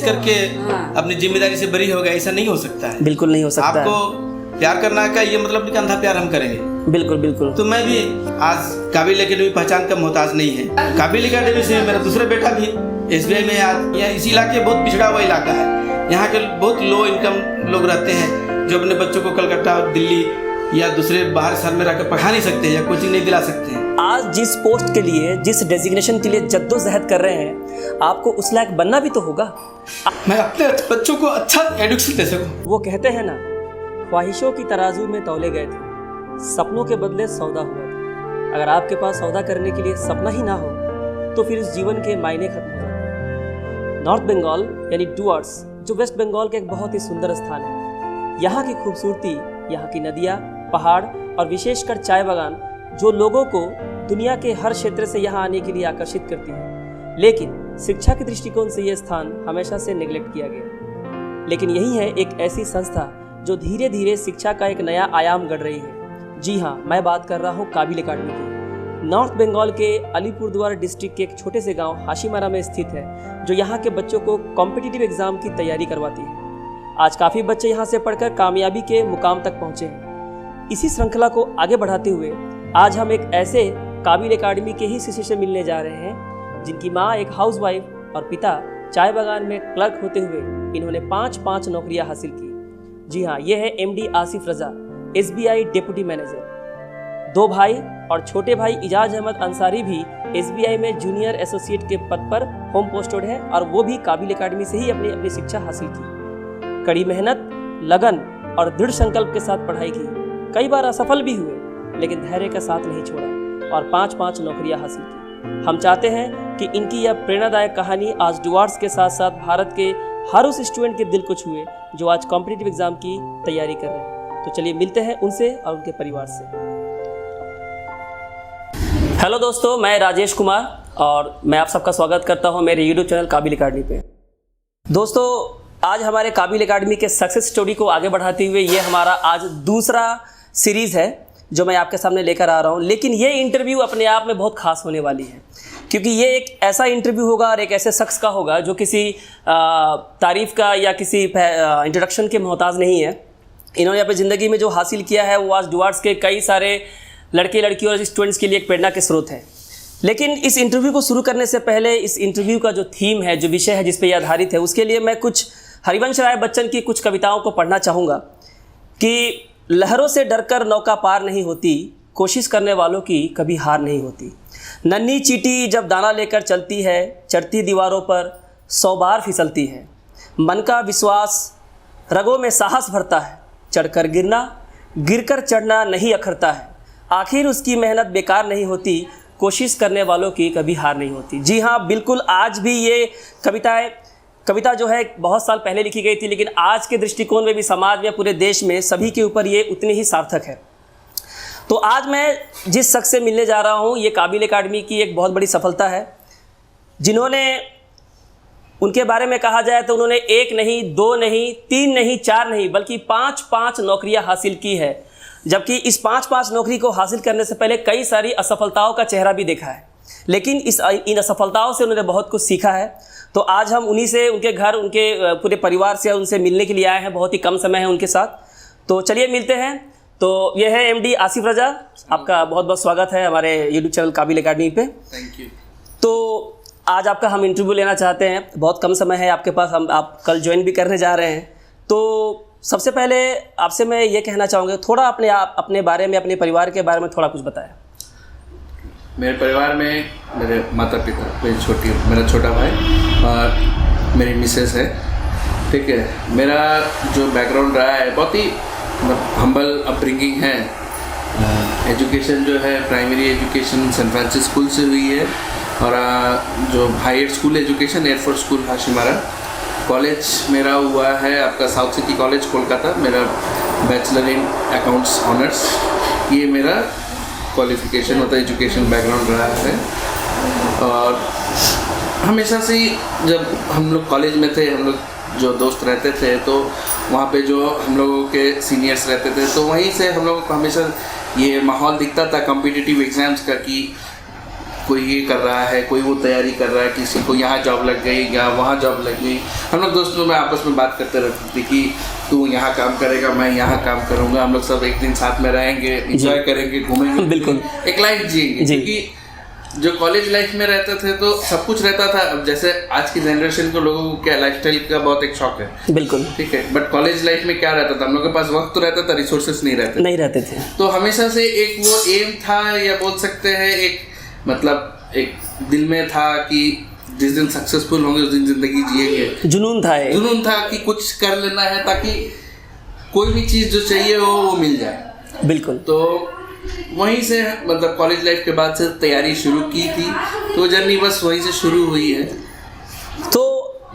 Manage करके अपनी जिम्मेदारी से बरी हो गए, ऐसा नहीं हो सकता है। बिल्कुल नहीं हो सकता। आपको प्यार करना का ये मतलब नहीं कि अंधा प्यार हम करेंगे। बिल्कुल बिल्कुल। तो मैं भी आज काबिल अकेडमी पहचान का मोहताज नहीं है। काबिल अकेडमी से मेरा दूसरा बेटा भी SBI में आज यहाँ इस इलाके बहुत पिछड़ा हुआ इलाका है। यहाँ के बहुत लो इनकम लोग रहते हैं जो अपने बच्चों को कलकत्ता और दिल्ली या दूसरे बाहर शहर में रहकर पढ़ा नहीं सकते या कोचिंग नहीं दिला सकते हैं। आज जिस पोस्ट के लिए, जिस डेजिग्नेशन के लिए जद्दोजहद कर रहे हैं, आपको उस लायक बनना भी तो होगा। मैं अपने बच्चों को अच्छा एजुकेशन दे सकूं। वो कहते हैं ना, ख्वाहिशों की तराजू में तौले गए थे, सपनों के बदले सौदा हुआ था। अगर आपके पास सौदा करने के लिए सपना ही ना हो तो फिर इस जीवन के मायने खत्म हो जाते हैं। नॉर्थ बंगाल यानी डुअर्स, जो वेस्ट बंगाल का एक बहुत ही सुंदर स्थान है। यहाँ की खूबसूरती, यहाँ की नदियाँ, पहाड़ और विशेषकर चाय बागान जो लोगों को दुनिया के हर क्षेत्र से यहाँ आने के लिए आकर्षित करती है। लेकिन शिक्षा के दृष्टिकोण से ये स्थान हमेशा से नेग्लेक्ट किया गया। लेकिन यही है एक ऐसी संस्था जो धीरे धीरे शिक्षा का एक नया आयाम गढ़ रही है। जी हाँ, मैं बात कर रहा हूँ काबिल अकेडमी की। नॉर्थ बंगाल के अलीपुरद्वार डिस्ट्रिक्ट के एक छोटे से गांव हाशिमारा में स्थित है, जो यहाँ के बच्चों को कॉम्पिटिटिव एग्जाम की तैयारी करवाती है। आज काफ़ी बच्चे यहाँ से पढ़कर कामयाबी के मुकाम तक पहुँचे हैं। इसी श्रृंखला को आगे बढ़ाते हुए आज हम एक ऐसे काबिल अकेडमी के ही शिष्य से मिलने जा रहे हैं जिनकी माँ एक हाउसवाइफ और पिता चाय बागान में क्लर्क होते हुए इन्होंने 5 नौकरियां हासिल की। जी हाँ, ये है MD आसिफ रजा, SBI डिप्टी मैनेजर। 2 भाई और छोटे भाई इजाज अहमद अंसारी भी SBI में जूनियर एसोसिएट के पद पर होम पोस्टेड है और वो भी काबिल अकेडमी से ही अपनी शिक्षा हासिल की। कड़ी मेहनत, लगन और दृढ़ संकल्प के साथ पढ़ाई की। कई बार असफल भी हुए लेकिन धैर्य का साथ नहीं छोड़ा और 5 नौकरियां हासिल की। हम चाहते हैं कि इनकी यह प्रेरणादायक कहानी आज डुअर्स के साथ साथ भारत के हर उस स्टूडेंट के दिल को छुए जो आज कॉम्पिटिटिव एग्जाम की तैयारी कर रहे हैं। तो चलिए मिलते हैं उनसे और उनके परिवार से। हेलो दोस्तों, मैं राजेश कुमार और मैं आप सबका स्वागत करता हूं मेरे यूट्यूब चैनल काबिल अकेडमी पे। दोस्तों, आज हमारे काबिल अकेडमी के सक्सेस स्टोरी को आगे बढ़ाते हुए ये हमारा आज दूसरा सीरीज़ है जो मैं आपके सामने लेकर आ रहा हूँ। लेकिन ये इंटरव्यू अपने आप में बहुत खास होने वाली है क्योंकि ये एक ऐसा इंटरव्यू होगा और एक ऐसे शख्स का होगा जो किसी तारीफ़ का या किसी इंट्रोडक्शन के मोहताज नहीं है। इन्होंने अपनी ज़िंदगी में जो हासिल किया है वो आज डुअर्स के कई सारे लड़के लड़कियों और स्टूडेंट्स के लिए एक प्रेरणा के स्रोत है। लेकिन इस इंटरव्यू को शुरू करने से पहले इस इंटरव्यू का जो थीम है, जो विषय है जिस पे ये आधारित है, उसके लिए मैं कुछ हरिवंश राय बच्चन की कुछ कविताओं को पढ़ना चाहूँगा कि लहरों से डरकर नौका पार नहीं होती, कोशिश करने वालों की कभी हार नहीं होती। नन्ही चींटी जब दाना लेकर चलती है, चढ़ती दीवारों पर 100 बार फिसलती है। मन का विश्वास रगों में साहस भरता है, चढ़कर गिरना, गिरकर चढ़ना नहीं अखरता है। आखिर उसकी मेहनत बेकार नहीं होती, कोशिश करने वालों की कभी हार नहीं होती। जी हाँ, बिल्कुल आज भी ये कविता जो है बहुत साल पहले लिखी गई थी, लेकिन आज के दृष्टिकोण में भी, समाज में, पूरे देश में सभी के ऊपर ये उतनी ही सार्थक है। तो आज मैं जिस शख्स से मिलने जा रहा हूँ, ये काबिल अकेडमी की एक बहुत बड़ी सफलता है, जिन्होंने, उनके बारे में कहा जाए तो उन्होंने 1 नहीं, 2 नहीं, 3 नहीं, 4 नहीं, बल्कि 5 नौकरियां हासिल की है। जबकि इस 5 नौकरी को हासिल करने से पहले कई सारी असफलताओं का चेहरा भी देखा है, लेकिन इन असफलताओं से उन्होंने बहुत कुछ सीखा है। तो आज हम उन्हीं से, उनके घर, उनके पूरे परिवार से उनसे मिलने के लिए आए हैं। बहुत ही कम समय है उनके साथ, तो चलिए मिलते हैं। तो ये है MD आसिफ रजा, आपका बहुत बहुत स्वागत है हमारे यूट्यूब चैनल काबिल अकेडमी पे। Thank you. तो आज आपका हम इंटरव्यू लेना चाहते हैं, बहुत कम समय है आपके पास, आप कल ज्वाइन भी करने जा रहे हैं। तो सबसे पहले आपसे मैं ये कहना चाहूँगा, थोड़ा अपने बारे में, अपने परिवार के बारे में थोड़ा कुछ बताएं। मेरे परिवार में मेरे माता पिता, मेरा छोटा भाई और मेरी मिसेस है। ठीक है, मेरा जो बैकग्राउंड रहा है बहुत ही हम्बल अपब्रिंगिंग है। एजुकेशन जो है, primary education saint Francis school से हुई है और जो higher school education air force school Hashimara. College मेरा हुआ है आपका साउथ सिटी कॉलेज कोलकाता, मेरा बैचलर इन अकाउंट्स ऑनर्स, ये मेरा क्वालिफिकेशन होता है, एजुकेशन बैकग्राउंड रहा है। और हमेशा से जब हम लोग कॉलेज में थे, हम लोग जो दोस्त रहते थे, तो वहाँ पे जो हम लोगों के सीनियर्स रहते थे, तो वहीं से हम लोगों को हमेशा ये माहौल दिखता था कॉम्पिटिटिव एग्ज़ाम्स का, कि कोई ये कर रहा है, कोई वो तैयारी कर रहा है, किसी को यहाँ जॉब लग गई या वहाँ जॉब लग गई। हम लोग दोस्तों में आपस में बात करते रहते थे कि तू यहाँ काम करेगा, मैं यहाँ काम करूँगा, हम लोग सब एक दिन साथ में रहेंगे, एंजॉय करेंगे, घूमेंगे, बिल्कुल एक लाइफ जिएंगे। क्योंकि जो कॉलेज लाइफ में रहते थे तो सब कुछ रहता था। अब जैसे आज की जनरेशन के लोगों को क्या लाइफस्टाइल का बहुत एक शौक है, बिल्कुल ठीक है, बट कॉलेज लाइफ में क्या रहता था, हम लोग के पास वक्त तो रहता था, रिसोर्सेस नहीं रहते थे। तो हमेशा से एक वो एम था, या बोल सकते हैं एक मतलब एक दिल में था कि जिस दिन सक्सेसफुल होंगे उस दिन जिंदगी जिएंगे। जुनून था कि कुछ कर लेना है ताकि कोई भी चीज़ जो चाहिए वो मिल जाए। बिल्कुल। तो वहीं से मतलब कॉलेज लाइफ के बाद से तैयारी शुरू की थी, तो जर्नी बस वहीं से शुरू हुई है। तो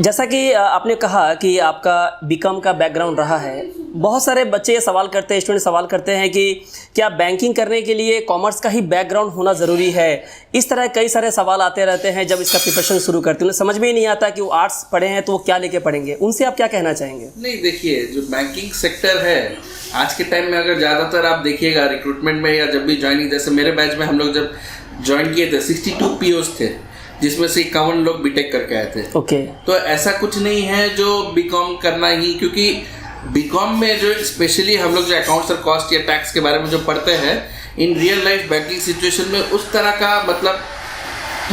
जैसा कि आपने कहा कि आपका बीकॉम का बैकग्राउंड रहा है, बहुत सारे बच्चे ये सवाल करते हैं, स्टूडेंट सवाल करते हैं कि क्या बैंकिंग करने के लिए कॉमर्स का ही बैकग्राउंड होना ज़रूरी है। इस तरह कई सारे सवाल आते रहते हैं जब इसका प्रिपरेशन शुरू करते हैं। उन्हें समझ में ही नहीं आता कि वो आर्ट्स पढ़े हैं तो वो क्या लेके पढ़ेंगे। उनसे आप क्या कहना चाहेंगे? नहीं, देखिए जो बैंकिंग सेक्टर है आज के टाइम में, अगर ज़्यादातर आप देखिएगा रिक्रूटमेंट में या जब भी ज्वाइनिंग, जैसे मेरे बैच में हम लोग जब ज्वाइन किए थे 62 POs थे, जिसमें से 51 लोग बीटेक करके आए थे। ओके। तो ऐसा कुछ नहीं है जो बीकॉम करना ही, क्योंकि बीकॉम में जो स्पेशली हम लोग जो अकाउंट्स और कॉस्ट या टैक्स के बारे में जो पढ़ते हैं, in real life banking situation में उस तरह का मतलब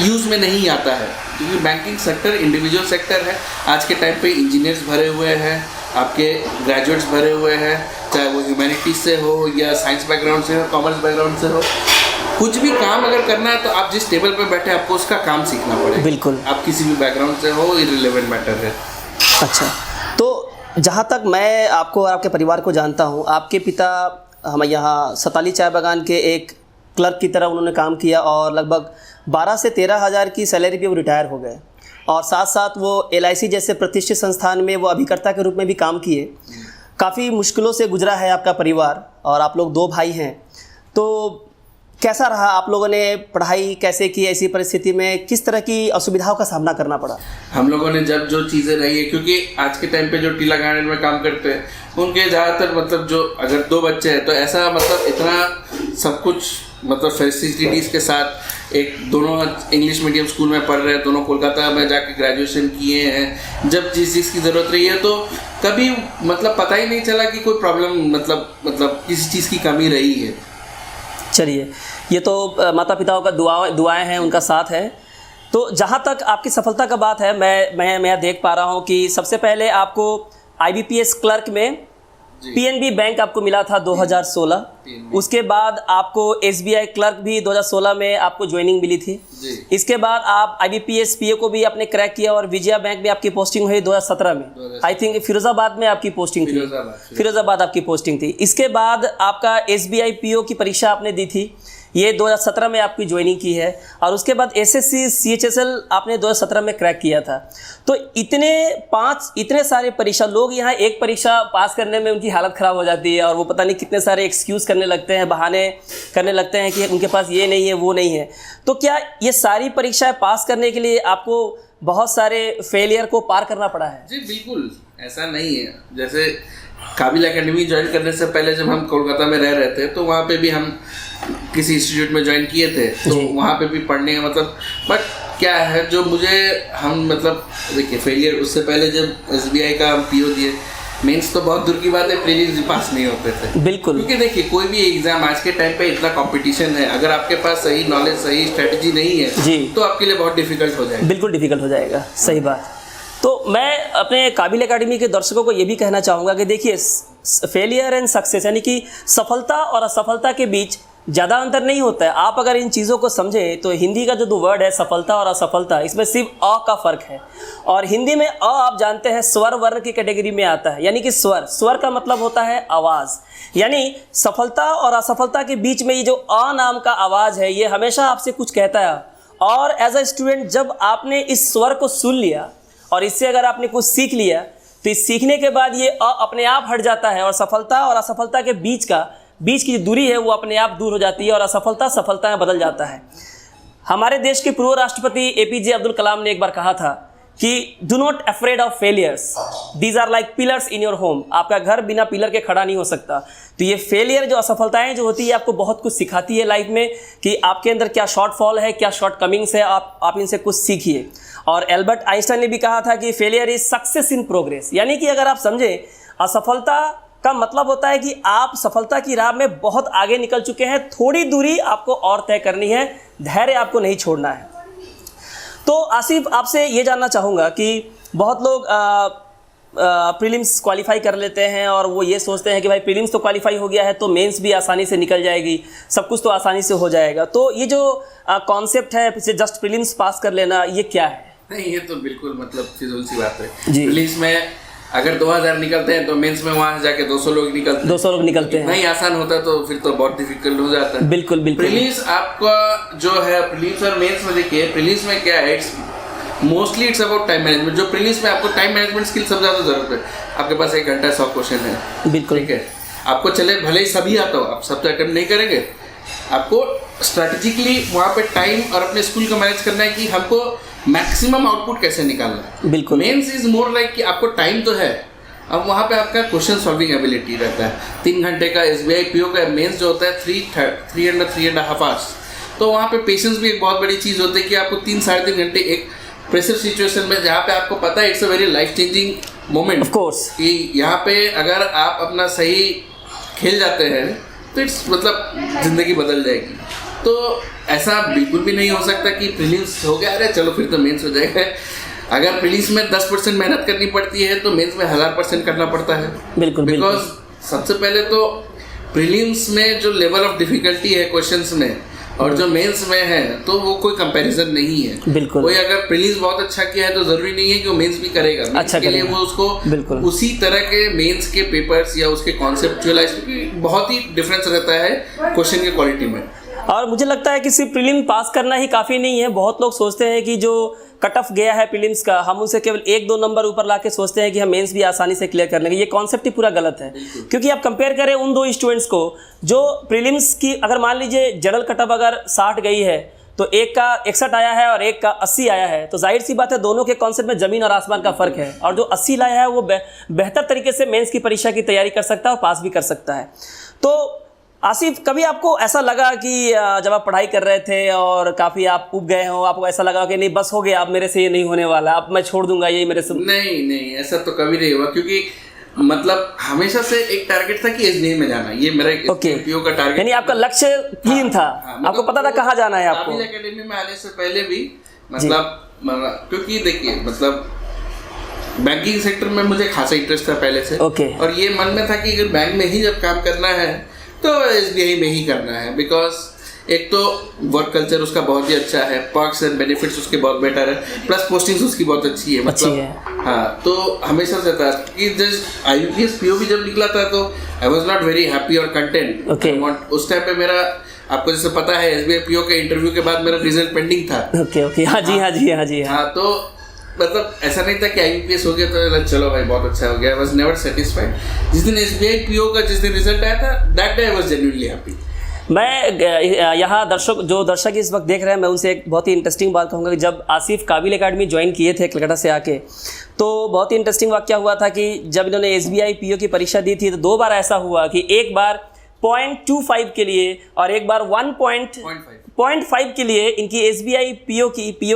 यूज़ में नहीं आता है, क्योंकि बैंकिंग सेक्टर इंडिविजुअल सेक्टर है। आज के टाइम पे इंजीनियर्स भरे हुए हैं, आपके ग्रेजुएट्स भरे हुए हैं, चाहे वो ह्यूमैनिटीज से हो या साइंस बैकग्राउंड से हो, कॉमर्स बैकग्राउंड से हो। कुछ भी काम अगर करना है तो आप जिस टेबल पे बैठे आपको उसका काम सीखना पड़ेगा। बिल्कुल। आप किसी भी बैकग्राउंड से हो, इररिलेवेंट मैटर है। अच्छा, तो जहाँ तक मैं आपको और आपके परिवार को जानता हूँ, आपके पिता हम यहाँ सताली चाय बागान के एक क्लर्क की तरह उन्होंने काम किया और लगभग 12 से 13 हज़ार की सैलरी पे वो रिटायर हो गए, और साथ साथ वो LIC जैसे प्रतिष्ठित संस्थान में वो अभिकर्ता के रूप में भी काम किए। काफ़ी मुश्किलों से गुजरा है आपका परिवार, और आप लोग 2 भाई हैं। तो कैसा रहा, आप लोगों ने पढ़ाई कैसे की, ऐसी परिस्थिति में किस तरह की असुविधाओं का सामना करना पड़ा? हम लोगों ने जब जो चीज़ें रही है, क्योंकि आज के टाइम पे जो टीला गार्डन में काम करते हैं उनके ज़्यादातर मतलब जो अगर 2 बच्चे हैं तो ऐसा मतलब इतना सब कुछ मतलब फैसिलिटीज़ के साथ, एक दोनों इंग्लिश मीडियम स्कूल में पढ़ रहे हैं, दोनों कोलकाता में जाके ग्रेजुएशन किए हैं। जब जिस चीज़ की ज़रूरत रही है तो कभी मतलब पता ही नहीं चला कि कोई प्रॉब्लम मतलब किसी चीज़ की कमी रही है। चलिए, ये तो माता पिताओं का दुआएं हैं, उनका साथ है। तो जहाँ तक आपकी सफलता का बात है, मैं देख पा रहा हूँ कि सबसे पहले आपको IBPS क्लर्क में PNB बैंक आपको मिला था 2016। उसके बाद आपको SBI क्लर्क भी 2016 में आपको ज्वाइनिंग मिली थी। इसके बाद आप IBPS PA को भी आपने क्रैक किया और विजया बैंक में आपकी पोस्टिंग हुई 2017 में। आई थिंक फिरोजाबाद में आपकी पोस्टिंग थी, फिरोजाबाद आपकी पोस्टिंग थी। इसके बाद आपका SBI PO की परीक्षा आपने दी थी, ये 2017 में आपकी ज्वाइनिंग की है, और उसके बाद SSC CHSL आपने 2017 में क्रैक किया था। तो इतने सारे परीक्षा, लोग यहाँ एक परीक्षा पास करने में उनकी हालत ख़राब हो जाती है और वो पता नहीं कितने सारे एक्सक्यूज़ करने लगते हैं, बहाने करने लगते हैं कि उनके पास ये नहीं है, वो नहीं है। तो क्या ये सारी परीक्षाएँ पास करने के लिए आपको बहुत सारे फेलियर को पार करना पड़ा है? जी बिल्कुल, ऐसा नहीं है। जैसे काबिल एकेडमी ज्वाइन करने से पहले जब हम कोलकाता में रह रहे थे तो वहाँ पे भी हम किसी इंस्टीट्यूट में ज्वाइन किए थे, तो वहाँ पे भी पढ़ने का मतलब, बट क्या है जो मुझे हम मतलब देखिए फेलियर, उससे पहले जब SBI का हम PO दिए, मेंस तो बहुत दूर की बात है, प्रीलिम्स भी पास नहीं होते थे। बिल्कुल, क्योंकि देखिए कोई भी एग्जाम आज के टाइम पे इतना कंपटीशन है, अगर आपके पास सही नॉलेज, सही स्ट्रेटजी नहीं है तो आपके लिए बहुत डिफिकल्ट हो जाएगा। बिल्कुल डिफिकल्ट हो जाएगा, सही बात। तो मैं अपने काबिल एकेडमी के दर्शकों को ये भी कहना चाहूँगा कि देखिए, फेलियर एंड सक्सेस यानी कि सफलता और असफलता के बीच ज़्यादा अंतर नहीं होता है। आप अगर इन चीज़ों को समझें तो हिंदी का जो 2 वर्ड है सफलता और असफलता, इसमें सिर्फ अ का फ़र्क है। और हिंदी में अ आप जानते हैं स्वर वर्ण की कैटेगरी में आता है, यानी कि स्वर का मतलब होता है आवाज़। यानी सफलता और असफलता के बीच में ये जो अ नाम का आवाज़ है, ये हमेशा आपसे कुछ कहता है। और एज अ स्टूडेंट जब आपने इस स्वर को सुन लिया और इससे अगर आपने कुछ सीख लिया तो इस सीखने के बाद ये अपने आप हट जाता है, और सफलता और असफलता के बीच की जो दूरी है वो अपने आप दूर हो जाती है और असफलता सफलता में बदल जाता है। हमारे देश के पूर्व राष्ट्रपति APJ अब्दुल कलाम ने एक बार कहा था कि do not afraid of failures, these are like pillars in your home. आपका घर बिना पिलर के खड़ा नहीं हो सकता। तो ये फेलियर, जो असफलताएं जो होती है, आपको बहुत कुछ सिखाती है लाइफ में कि आपके अंदर क्या शॉर्टफॉल है, क्या शॉर्ट कमिंग्स है, आप इनसे कुछ सीखिए। और एल्बर्ट आइंस्टाइन ने भी कहा था कि failure is success in progress, यानी कि अगर आप समझें, असफलता का मतलब होता है कि आप सफलता की राह में बहुत आगे निकल चुके हैं, थोड़ी दूरी आपको और तय करनी है, धैर्य आपको नहीं छोड़ना है। तो आसिफ, आपसे ये जानना चाहूँगा कि बहुत लोग प्रीलिम्स क्वालिफाई कर लेते हैं और वो ये सोचते हैं कि भाई प्रीलिम्स तो क्वालिफाई हो गया है तो मेंस भी आसानी से निकल जाएगी, सब कुछ तो आसानी से हो जाएगा। तो ये जो कॉन्सेप्ट है जस्ट प्रीलिम्स पास कर लेना, ये क्या है? नहीं, ये तो बिल्कुल मतलब फिजूल सी बात है। जी। प्रीलिम्स में अगर 2000 निकलते हैं तो मेंस में वहां से जाके 200 लोग निकलते हैं। नहीं आसान होता तो फिर तो बहुत डिफिकल्ट हो जाता है। बिल्कुल बिल्कुल। प्रीलिम्स आपका जो है, प्रीलिम्स और मेंस में देखिए, प्रीलिम्स में क्या है, mostly it's about time management. जो प्रीलिम्स में आपको टाइम मैनेजमेंट स्किल सब ज़्यादा जरूरत है। आपके पास 1 घंटा 100 क्वेश्चन है, बिल्कुल ठीक है। आपको चले भले ही सभी आता हो, आप सब तो अटेम्प्ट नहीं करेंगे। आपको स्ट्रैटेजिकली वहाँ पे टाइम और अपने स्कूल को मैनेज करना है कि हमको मैक्सिमम आउटपुट कैसे निकालना है। बिल्कुल। मेंस इज मोर लाइक कि आपको टाइम तो है, अब वहाँ पे आपका क्वेश्चन सॉल्विंग एबिलिटी रहता है। 3 घंटे का SBI PO का मेंस जो होता है 3.5 आवर्स, तो वहाँ पे पेशेंस भी एक बहुत बड़ी चीज़ होती है कि आपको 3-3.5 घंटे एक प्रेशर सिचुएशन में, जहाँ पे आपको पता है it's a very life changing moment, of course, कि यहाँ पे अगर आप अपना सही खेल जाते हैं तो इट्स मतलब ज़िंदगी बदल जाएगी। तो ऐसा बिल्कुल भी नहीं हो सकता कि प्रीलिम्स हो गया, अरे चलो फिर तो मेंस हो जाएगा। अगर प्रीलिम्स में 10% मेहनत करनी पड़ती है तो मेंस में 1000% करना पड़ता है। बिल्कुल। बिकॉज सबसे पहले तो प्रीलिम्स में जो लेवल ऑफ डिफिकल्टी है क्वेश्चंस में और जो मेंस में है, तो वो कोई कंपैरिजन नहीं है। बिल्कुल। कोई अगर प्रीलिम्स बहुत अच्छा किया है तो जरूरी नहीं है कि वो मेंस भी करेगा। अच्छा के लिए वो उसको बिल्कुल उसी तरह के मेंस के पेपर्स या उसके कॉन्सेप्चुअलाइज, क्योंकि बहुत ही डिफरेंस रहता है क्वेश्चन की क्वालिटी में। और मुझे लगता है कि सिर्फ प्रीलिम पास करना ही काफ़ी नहीं है। बहुत लोग सोचते हैं कि जो कट ऑफ गया है प्रीलिम्स का, हम उनसे केवल 1-2 नंबर ऊपर लाके सोचते हैं कि हम मेंस भी आसानी से क्लियर कर लेंगे। ये कॉन्सेप्ट ही पूरा गलत है, क्योंकि आप कंपेयर करें उन 2 स्टूडेंट्स को जो प्रीलिम्स की, अगर मान लीजिए जनरल कट ऑफ अगर 60 गई है तो एक का 61 आया है और एक का 80 आया है, तो जाहिर सी बात है दोनों के कॉन्सेप्ट में ज़मीन और आसमान का फ़र्क है। और जो 80 लाया है वो बेहतर तरीके से मेंस की परीक्षा की तैयारी कर सकता है और पास भी कर सकता है। तो आसिफ, कभी आपको ऐसा लगा कि जब आप पढ़ाई कर रहे थे और काफ़ी आप उब गए हो, आपको ऐसा लगा कि नहीं बस हो गया, अब मेरे से ये नहीं होने वाला, अब मैं छोड़ दूंगा, ये मेरे से? नहीं, ऐसा तो कभी नहीं हुआ, क्योंकि मतलब हमेशा से एक टारगेट था कि SBI में जाना, ये मेरा PO का टारगेट। यानी आपका लक्ष्य क्लीन था, आपको पता था कहाँ जाना है आपको। काबिल एकेडमी में आने से पहले भी मतलब, क्योंकि देखिए मतलब बैंकिंग सेक्टर में मुझे खासा इंटरेस्ट था पहले से। और ये मन में था कि अगर बैंक में ही जब काम करना है तो SBI में ही करना है, बिकॉज एक तो वर्क कल्चर उसका बहुत ही अच्छा है, पर्क्स एंड बेनिफिट्स उसके बहुत बेटर है, प्लस पोस्टिंग्स उसकी बहुत अच्छी है, मतलब हाँ। तो हमेशा से था कि जस्ट IBPS PO भी जब निकला था तो I was not very happy और कंटेंट। उस टाइम पे मेरा, आपको जैसे पता है, SBI PO के इंटरव्यू के बाद मेरा रिजल्ट पेंडिंग था। हाँ, तो मतलब ऐसा नहीं था कि IBPS हो गया तो चलो भाई बहुत अच्छा हो गया। I was never satisfied. जिस दिन SBI PO का जिस दिन रिजल्ट आया था, that day I was genuinely happy. मैं यहाँ दर्शक इस वक्त देख रहे हैं, मैं उनसे एक बहुत ही इंटरेस्टिंग बात कहूँगा कि जब आसिफ काबिल एकेडमी ज्वाइन किए थे कलकत्ता से आके, तो बहुत ही इंटरेस्टिंग वाक़या हुआ था कि जब इन्होंने SBI PO की परीक्षा दी थी तो 2 बार ऐसा हुआ कि एक बार 0.25 के लिए और एक बार 1.5 के लिए इनकी SBI PO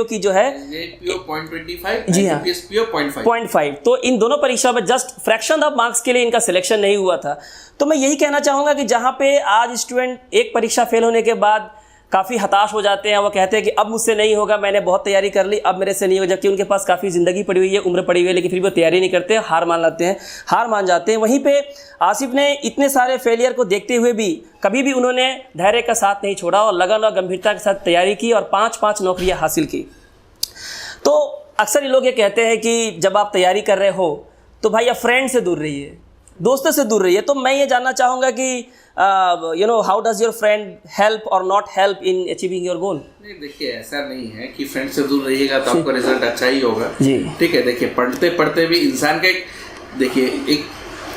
की जो है PO 0.25, जी हाँ, PO 0.5। तो इन दोनों परीक्षा में जस्ट फ्रैक्शन ऑफ मार्क्स के लिए इनका सिलेक्शन नहीं हुआ था। तो मैं यही कहना चाहूँगा कि जहाँ पे आज स्टूडेंट एक परीक्षा फेल होने के बाद काफ़ी हताश हो जाते हैं, वो कहते हैं कि अब मुझसे नहीं होगा, मैंने बहुत तैयारी कर ली, अब मेरे से नहीं होगा, जबकि उनके पास काफ़ी ज़िंदगी पड़ी हुई है, उम्र पड़ी हुई है, लेकिन फिर वो तैयारी नहीं करते, हार मान जाते हैं। वहीं पे आसिफ ने इतने सारे फेलियर को देखते हुए भी कभी भी उन्होंने धैर्य का साथ नहीं छोड़ा और लगन और गंभीरता के साथ तैयारी की और 5 नौकरियाँ हासिल की। तो अक्सर ये लोग ये कहते हैं कि जब आप तैयारी कर रहे हो तो भाई आप फ्रेंड से दूर रहिए, दोस्तों से दूर रहिए। तो मैं ये जानना चाहूँगा कि how does your friend help और not help in achieving your goal? नहीं, देखिए ऐसा नहीं है कि फ्रेंड से दूर रहिएगा तो आपका रिजल्ट अच्छा ही होगा जी। ठीक है, देखिए पढ़ते पढ़ते भी इंसान का एक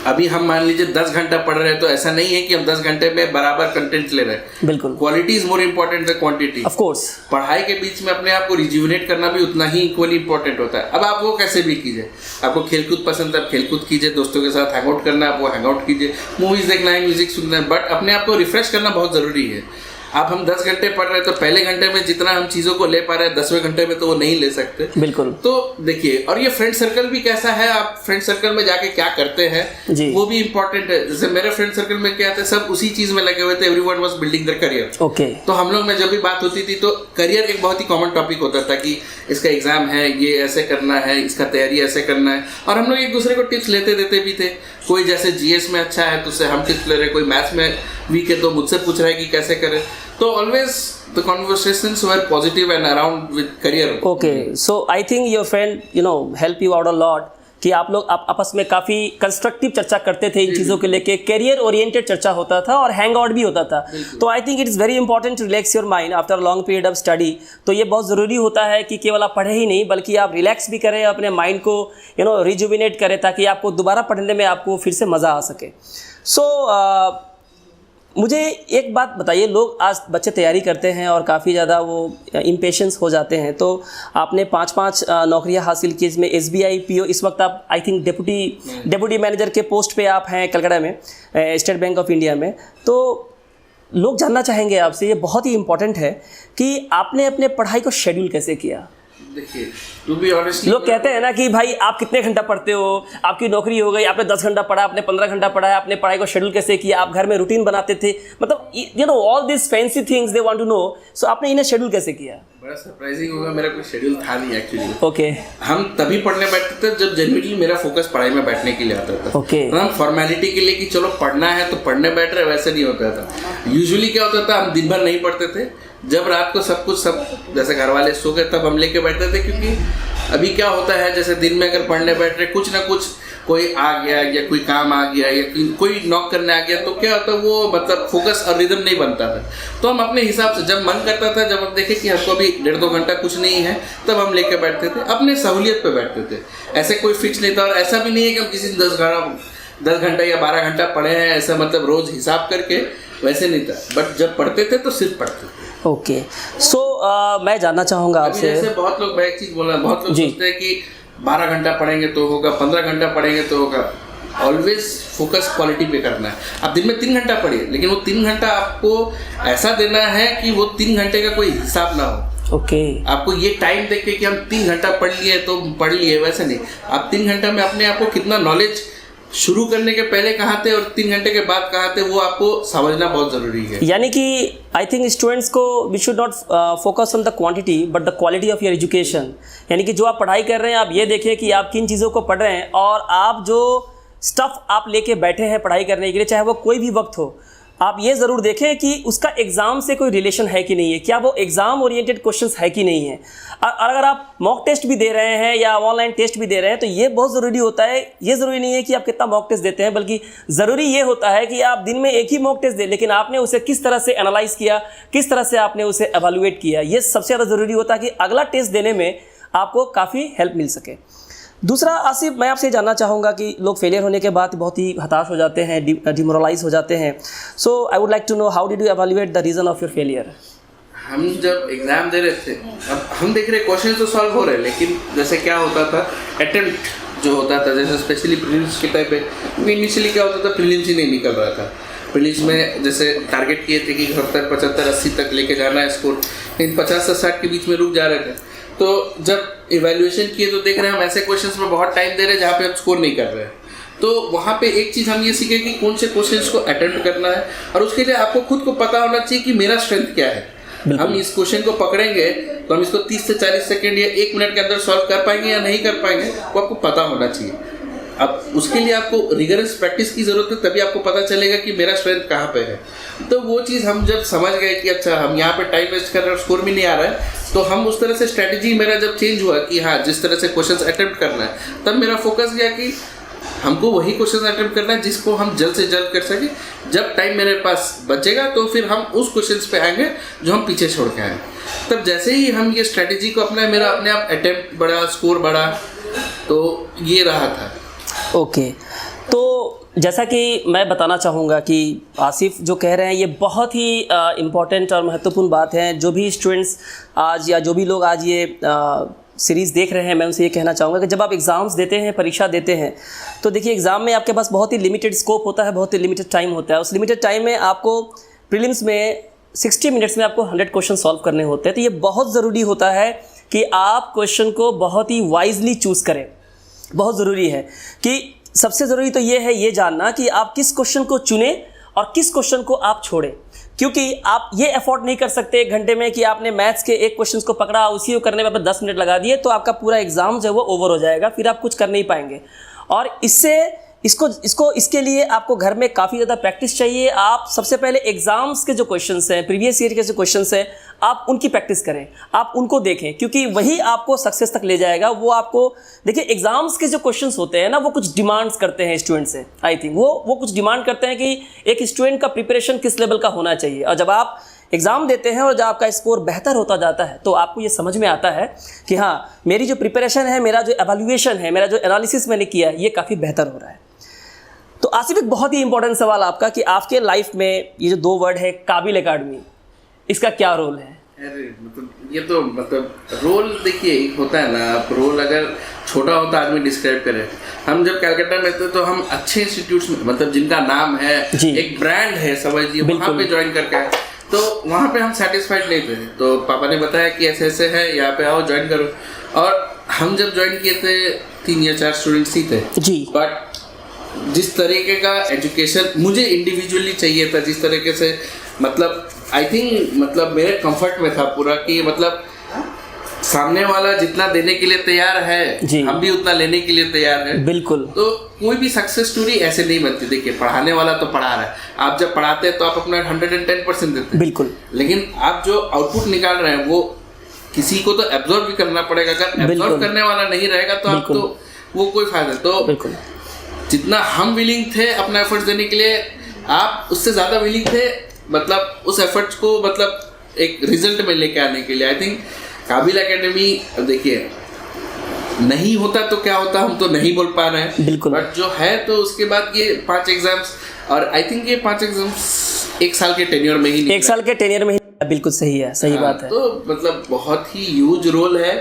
अभी हम मान लीजिए 10 घंटा पढ़ रहे हैं तो ऐसा नहीं है कि हम 10 घंटे में बराबर कंटेंट ले रहे हैं। बिल्कुल, quality is more important then quantity. Of course पढ़ाई के बीच में अपने आप को रिज्यूविनेट करना भी उतना ही इक्वली इंपॉर्टेंट होता है। अब आप वो कैसे भी कीजिए, आपको खेलकूद पसंद है आप खेलकूद कीजिए, दोस्तों के साथ हैंगआउट करना है आप वो हैंगआउट कीजिए, मूवीज देखना है, म्यूजिक सुनना है, बट अपने आप को रिफ्रेश करना बहुत जरूरी है। आप हम 10 घंटे पढ़ रहे हैं तो पहले घंटे में जितना हम चीज़ों को ले पा रहे हैं 10वें घंटे में तो वो नहीं ले सकते। बिल्कुल। तो देखिए, और ये फ्रेंड सर्कल भी कैसा है, आप फ्रेंड सर्कल में जाके क्या करते हैं जी, वो भी इंपॉर्टेंट है। जैसे मेरे फ्रेंड सर्कल में क्या थे, सब उसी चीज़ में लगे हुए थे, everyone was building their career. Okay. तो हम लोग में जब भी बात होती थी तो करियर एक बहुत ही कॉमन टॉपिक होता था कि इसका एग्जाम है, ये ऐसे करना है, इसका तैयारी ऐसे करना है, और हम लोग एक दूसरे को टिप्स लेते देते भी थे। कोई जैसे जीएस में अच्छा है तो उससे हम टिप्स ले रहे, कोई मैथ्स में वीक है तो मुझसे पूछ रहा है कि कैसे करें। तो always the conversations were positive and around with career. Okay, so I think your friend help you out a lot कि आप लोग आपस में काफ़ी कंस्ट्रक्टिव चर्चा करते थे इन चीज़ों के लेके, करियर ओरिएंटेड चर्चा होता था और हैंग आउट भी होता था। तो I think it is very important to relax your mind after long period of study. तो ये बहुत ज़रूरी होता है कि केवल आप पढ़े ही नहीं बल्कि आप रिलैक्स भी करें, अपने माइंड को रिजुविनेट करें ताकि आपको दोबारा पढ़ने में आपको फिर से मज़ा आ सके। सो मुझे एक बात बताइए, लोग आज बच्चे तैयारी करते हैं और काफ़ी ज़्यादा वो इम्पेशेंस हो जाते हैं। तो आपने 5 नौकरियां हासिल की, इसमें SBI PO, इस वक्त आप आई थिंक डेप्यूटी मैनेजर के पोस्ट पे आप हैं कलकत्ता में, स्टेट बैंक ऑफ इंडिया में। तो लोग जानना चाहेंगे आपसे, ये बहुत ही इम्पोर्टेंट है कि आपने अपने पढ़ाई को शेड्यूल कैसे किया। देखिए, टू बी ऑनेस्टली, लोग कहते हैं ना कि भाई आप कितने घंटा पढ़ते हो, आपकी नौकरी हो गई, आपने 10 घंटा पढ़ा, आपने 15 घंटा पढ़ा है, आपने पढ़ाई को शेड्यूल कैसे किया, आप घर में रूटीन बनाते थे, मतलब all this fancy things they want to know. So आपने इन्हें शेड्यूल कैसे किया? बड़ा सरप्राइजिंग होगा, मेरा कोई शेड्यूल था नहीं एक्चुअली। ओके। हम तभी पढ़ने बैठते थे जब जेन्युइनली मेरा फोकस पढ़ाई में बैठने के लिए आता था। ओके। हम फॉर्मेलिटी के लिए कि चलो पढ़ना है तो पढ़ने बैठ रहे, वैसे नहीं होता था। यूजुअली क्या होता था, हम दिन भर नहीं पढ़ते थे, जब रात को सब जैसे घर वाले सो गए तब हम लेके बैठते थे। क्योंकि अभी क्या होता है, जैसे दिन में अगर पढ़ने बैठ रहे, कुछ ना कुछ कोई आ गया या कोई काम आ गया या कोई नॉक करने आ गया, तो क्या होता है वो मतलब फोकस और रिदम नहीं बनता था। तो हम अपने हिसाब से जब मन करता था, जब हम देखे कि हमको अभी 1.5-2 घंटा कुछ नहीं है, तब हम लेके बैठते थे, अपने सहूलियत पे बैठते थे। ऐसे कोई फिक्स नहीं था, और ऐसा भी नहीं है कि हम किसी 10 घंटा या 12 घंटा पढ़े हैं, ऐसा मतलब रोज हिसाब करके, वैसे नहीं था। बट जब पढ़ते थे तो सिर्फ पढ़ते थे। ओके। सो मैं जानना चाहूँगा आपसे, जैसे बहुत लोग, मैं एक चीज़ बोलना, बहुत लोग सोचते हैं कि 12 घंटा पढ़ेंगे तो होगा, 15 घंटा पढ़ेंगे तो होगा। ऑलवेज फोकस क्वालिटी पे करना है। आप दिन में 3 घंटा पढ़िए, लेकिन वो 3 घंटा आपको ऐसा देना है कि वो 3 घंटे का कोई हिसाब ना हो। ओके। आपको ये टाइम देख के कि हम 3 घंटा पढ़ लिए तो पढ़ लिए, वैसे नहीं। आप 3 घंटा में अपने आप को कितना नॉलेज शुरू करने के पहले कहाँ थे और 3 घंटे के बाद कहाँ थे, वो आपको समझना बहुत ज़रूरी है। यानी कि आई थिंक स्टूडेंट्स को we should not focus on the quantity but the quality of your education. यानी कि जो आप पढ़ाई कर रहे हैं, आप ये देखें कि आप किन चीज़ों को पढ़ रहे हैं, और आप जो स्टफ़ आप लेके बैठे हैं पढ़ाई करने के लिए, चाहे वो कोई भी वक्त हो, आप ये ज़रूर देखें कि उसका एग्ज़ाम से कोई रिलेशन है कि नहीं है, क्या वो एग्ज़ाम ओरिएंटेड क्वेश्चंस है कि नहीं है। और अगर आप मॉक टेस्ट भी दे रहे हैं या ऑनलाइन टेस्ट भी दे रहे हैं तो ये बहुत ज़रूरी होता है। ये ज़रूरी नहीं है कि आप कितना मॉक टेस्ट देते हैं, बल्कि ज़रूरी ये होता है कि आप दिन में एक ही मॉक टेस्ट दें, लेकिन आपने उसे किस तरह से एनालाइज़ किया, किस तरह से आपने उसे एवेलुएट किया। ये सबसे ज़्यादा ज़रूरी होता है कि अगला टेस्ट देने में आपको काफ़ी हेल्प मिल सके। दूसरा, आसिफ, मैं आपसे जानना चाहूँगा कि लोग फेलियर होने के बाद बहुत ही हताश हो जाते हैं, डिमोरलाइज हो जाते हैं। So I would like to know how did you evaluate the reason of your failure. हम जब एग्ज़ाम दे रहे थे, अब हम देख रहे क्वेश्चन तो सॉल्व हो रहे, लेकिन जैसे क्या होता था, अटेम्प्ट जो होता था, जैसे स्पेशली प्रीलिम्स के टाइम पे इनिशियली क्या होता था, प्रीलिम्स ही नहीं निकल रहा था। प्रीलिम्स में जैसे टारगेट किए थे कि 70, 75, 80 तक लेके जाना है स्कोर, लेकिन 50 से 60 के बीच में रुक जा रहे थे। तो जब इवैल्यूएशन किए तो देख रहे हैं हम ऐसे क्वेश्चंस में बहुत टाइम दे रहे हैं जहाँ पे हम स्कोर नहीं कर रहे हैं। तो वहाँ पे एक चीज़ हम ये सीखे कि कौन से क्वेश्चंस को अटेम्प्ट करना है, और उसके लिए आपको खुद को पता होना चाहिए कि मेरा स्ट्रेंथ क्या है। हम इस क्वेश्चन को पकड़ेंगे तो हम इसको 30 से 40 सेकेंड या 1 मिनट के अंदर सॉल्व कर पाएंगे या नहीं कर पाएंगे, वो आपको पता होना चाहिए। अब उसके लिए आपको रिगरस प्रैक्टिस की ज़रूरत है, तभी आपको पता चलेगा कि मेरा स्ट्रेंथ कहाँ पे है। तो वो चीज़ हम जब समझ गए कि अच्छा हम यहाँ पे टाइम वेस्ट कर रहे हैं और स्कोर भी नहीं आ रहा है, तो हम उस तरह से स्ट्रेटजी मेरा जब चेंज हुआ कि हाँ जिस तरह से क्वेश्चंस अटेम्प्ट करना है, तब मेरा फोकस गया कि हमको वही क्वेश्चन अटेम्प्ट करना है जिसको हम जल्द से जल्द कर सके। जब टाइम मेरे पास बचेगा तो फिर हम उस क्वेश्चंस पे आएंगे जो हम पीछे छोड़ के आए। तब जैसे ही हम ये स्ट्रेटजी को अपनाए, मेरा अपने आप अटेम्प्ट बढ़ा, स्कोर बढ़ा, तो ये रहा था। ओके। तो जैसा कि मैं बताना चाहूँगा कि आसिफ जो कह रहे हैं ये बहुत ही इम्पॉर्टेंट और महत्वपूर्ण बात है। जो भी स्टूडेंट्स आज या जो भी लोग आज ये सीरीज़ देख रहे हैं, मैं उनसे ये कहना चाहूँगा कि जब आप एग्ज़ाम्स देते हैं, परीक्षा देते हैं, तो देखिए एग्ज़ाम में आपके पास बहुत ही लिमिटेड स्कोप होता है, बहुत ही लिमिटेड टाइम होता है। उस लिमिटेड टाइम में आपको प्रीलिम्स में 60 मिनट्स में आपको 100 क्वेश्चन सॉल्व करने होते हैं। तो ये बहुत ज़रूरी होता है कि आप क्वेश्चन को बहुत ही वाइजली चूज़ करें। बहुत ज़रूरी है कि सबसे ज़रूरी तो ये है ये जानना कि आप किस क्वेश्चन को चुनें और किस क्वेश्चन को आप छोड़ें, क्योंकि आप ये अफोर्ड नहीं कर सकते 1 घंटे में कि आपने मैथ्स के एक क्वेश्चन को पकड़ा, उसी को करने में आप 10 मिनट लगा दिए तो आपका पूरा एग्ज़ाम जो है वो ओवर हो जाएगा, फिर आप कुछ कर नहीं पाएंगे। और इसके लिए आपको घर में काफ़ी ज़्यादा प्रैक्टिस चाहिए। आप सबसे पहले एग्ज़ाम्स के जो क्वेश्चंस हैं, प्रीवियस ईयर के जो क्वेश्चंस हैं, आप उनकी प्रैक्टिस करें, आप उनको देखें, क्योंकि वही आपको सक्सेस तक ले जाएगा। वो आपको देखिए एग्ज़ाम्स के जो क्वेश्चंस होते हैं ना, वो कुछ डिमांड्स करते हैं स्टूडेंट से। आई थिंक वो कुछ डिमांड करते हैं कि एक स्टूडेंट का प्रिपरेशन किस लेवल का होना चाहिए। और जब आप एग्ज़ाम देते हैं और जब आपका स्कोर बेहतर होता जाता है तो आपको ये समझ में आता है कि हाँ, मेरी जो प्रिपरेशन है, मेरा जो एवेल्युएशन है, मेरा जो एनालिसिस मैंने किया है, ये काफ़ी बेहतर हो रहा है। तो आसिफ, एक बहुत ही इंपॉर्टेंट सवाल आपका कि आपके लाइफ में ये जो 2 वर्ड है काबिल एकेडमी, इसका क्या रोल है? अरे मतलब ये तो मतलब रोल देखिए एक होता है ना, आप रोल अगर छोटा होता आदमी डिस्क्राइब करे। हम जब कलकत्ता में थे तो हम अच्छे इंस्टीट्यूट्स में, मतलब जिनका नाम है, एक ब्रांड है समझिए, वहाँ पे ज्वाइन करके आए, तो वहाँ पे हम सेटिस्फाइड नहीं थे। तो पापा ने बताया कि ऐसे ऐसे है, यहाँ पे आओ ज्वाइन करो। और हम जब ज्वाइन किए थे 3 या 4 स्टूडेंट्स ही थे जी। बट जिस तरीके का एजुकेशन मुझे इंडिविजुअली चाहिए था, जिस तरीके से मतलब आई थिंक मतलब मेरे कंफर्ट में था पूरा कि मतलब सामने वाला जितना देने के लिए तैयार है, हम भी उतना लेने के लिए तैयार है। बिल्कुल। तो कोई भी सक्सेस स्टोरी ऐसे नहीं बनती। देखिए पढ़ाने वाला तो पढ़ा रहा है, आप जब पढ़ाते हैं तो आप अपना 110% देते हैं। बिल्कुल। लेकिन आप जो आउटपुट निकाल रहे हैं वो किसी को तो एब्जॉर्ब भी करना पड़ेगा। अगर एब्जॉर्ब करने वाला नहीं रहेगा तो आप तो वो कोई फायदा। तो जितना हम विलिंग थे अपना एफर्ट्स देने के लिए, आप उससे ज़्यादा विलिंग थे मतलब उस एफर्ट्स को मतलब एक रिजल्ट में लेके आने के लिए। आई थिंक काबिल एकेडमी, देखिए नहीं होता तो क्या होता हम तो नहीं बोल पा रहे हैं, बिल्कुल। बट जो है तो उसके बाद ये 5 एग्जाम्स, और आई थिंक ये 5 एग्जाम्स 1 साल के टेन्योर में ही, 1 साल के टेन्योर में ही, बिल्कुल सही है, सही बात है। तो मतलब बहुत ही ह्यूज रोल है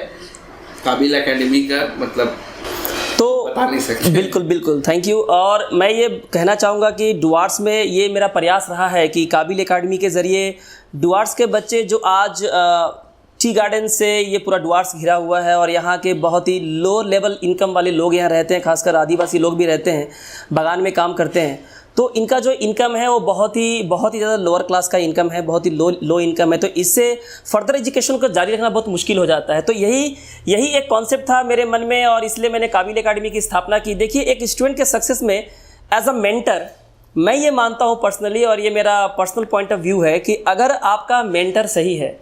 काबिल एकेडमी का, मतलब तो बता नहीं सकते। बिल्कुल बिल्कुल, थैंक यू। और मैं ये कहना चाहूँगा कि डुआर्स में ये मेरा प्रयास रहा है कि काबिल एकेडमी के ज़रिए डुआर्स के बच्चे जो आज टी गार्डन से ये पूरा डुआर्स घिरा हुआ है और यहाँ के बहुत ही लो लेवल इनकम वाले लोग यहाँ रहते हैं, खासकर आदिवासी लोग भी रहते हैं, बागान में काम करते हैं, तो इनका जो इनकम है वो बहुत ही ज़्यादा लोअर क्लास का इनकम है, बहुत ही लो इनकम है। तो इससे फर्दर एजुकेशन को जारी रखना बहुत मुश्किल हो जाता है। तो यही एक कॉन्सेप्ट था मेरे मन में और इसलिए मैंने काबिल एकेडमी की स्थापना की। देखिए एक स्टूडेंट के सक्सेस में एज अ मेंटर मैं ये मानता हूँ पर्सनली, और ये मेरा पर्सनल पॉइंट ऑफ व्यू है कि अगर आपका मेंटर सही है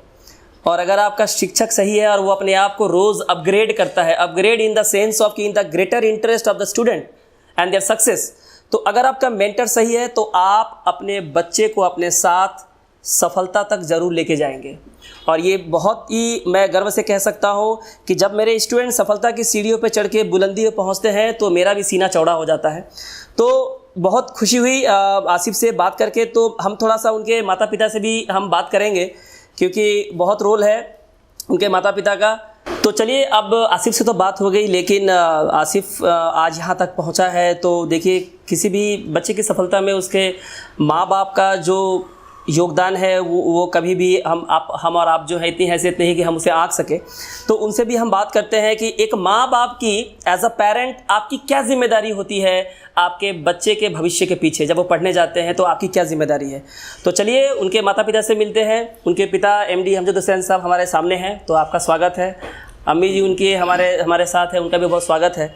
और अगर आपका शिक्षक सही है और वो अपने आप को रोज़ अपग्रेड करता है, upgrade in the sense of कि in the greater interest of the student and their success, तो अगर आपका मेंटर सही है तो आप अपने बच्चे को अपने साथ सफलता तक ज़रूर लेके जाएंगे। और ये बहुत ही मैं गर्व से कह सकता हूँ कि जब मेरे स्टूडेंट सफलता की सीढ़ियों पर चढ़ के बुलंदी पे पहुँचते हैं तो मेरा भी सीना चौड़ा हो जाता है। तो बहुत खुशी हुई आसिफ से बात करके। तो हम थोड़ा सा उनके माता पिता से भी हम बात करेंगे क्योंकि बहुत रोल है उनके माता पिता का। तो चलिए, अब आसिफ से तो बात हो गई, लेकिन आसिफ आज यहाँ तक पहुँचा है तो देखिए किसी भी बच्चे की सफलता में उसके माँ बाप का जो योगदान है वो कभी भी हम और आप जो है इतनी हैसियत नहीं कि हम उसे आंक सके। तो उनसे भी हम बात करते हैं कि एक माँ बाप की एज अ पेरेंट आपकी क्या जिम्मेदारी होती है आपके बच्चे के भविष्य के पीछे, जब वो पढ़ने जाते हैं तो आपकी क्या जिम्मेदारी है। तो चलिए उनके माता पिता से मिलते हैं। उनके पिता MD हमजद हुसैन साहब हमारे सामने हैं, तो आपका स्वागत है। अम्मी जी उनकी हमारे साथ है, उनका भी बहुत स्वागत है।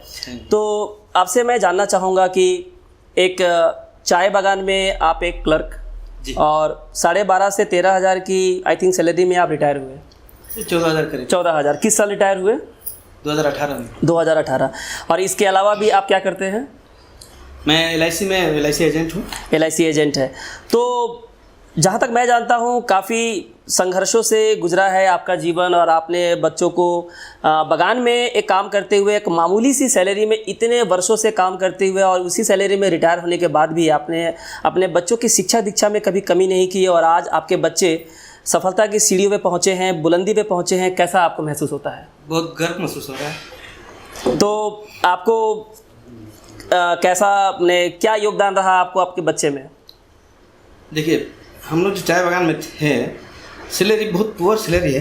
तो आपसे मैं जानना चाहूँगा कि एक चाय बागान में आप एक क्लर्क और 12.5 से 13,000 की आई थिंक सैलरी में आप रिटायर हुए। 14,000 करीब। 14,000 किस साल रिटायर हुए? 2018 में। 2018। और इसके अलावा भी आप क्या करते हैं? मैं LIC में LIC एजेंट हूँ। LIC एजेंट है। तो जहाँ तक मैं जानता हूँ काफ़ी संघर्षों से गुजरा है आपका जीवन, और आपने बच्चों को बगान में एक काम करते हुए एक मामूली सी सैलरी में इतने वर्षों से काम करते हुए और उसी सैलरी में रिटायर होने के बाद भी आपने अपने बच्चों की शिक्षा दीक्षा में कभी कमी नहीं की, और आज आपके बच्चे सफलता की सीढ़ियों पे पहुँचे हैं, बुलंदी पे पहुँचे हैं। कैसा आपको महसूस होता है? बहुत गर्व महसूस हो रहा है। तो आपको कैसा अपने क्या योगदान रहा आपको आपके बच्चे में? देखिए, हम लोग जो चाय बागान में थे, सैलरी बहुत पुअर सैलरी है,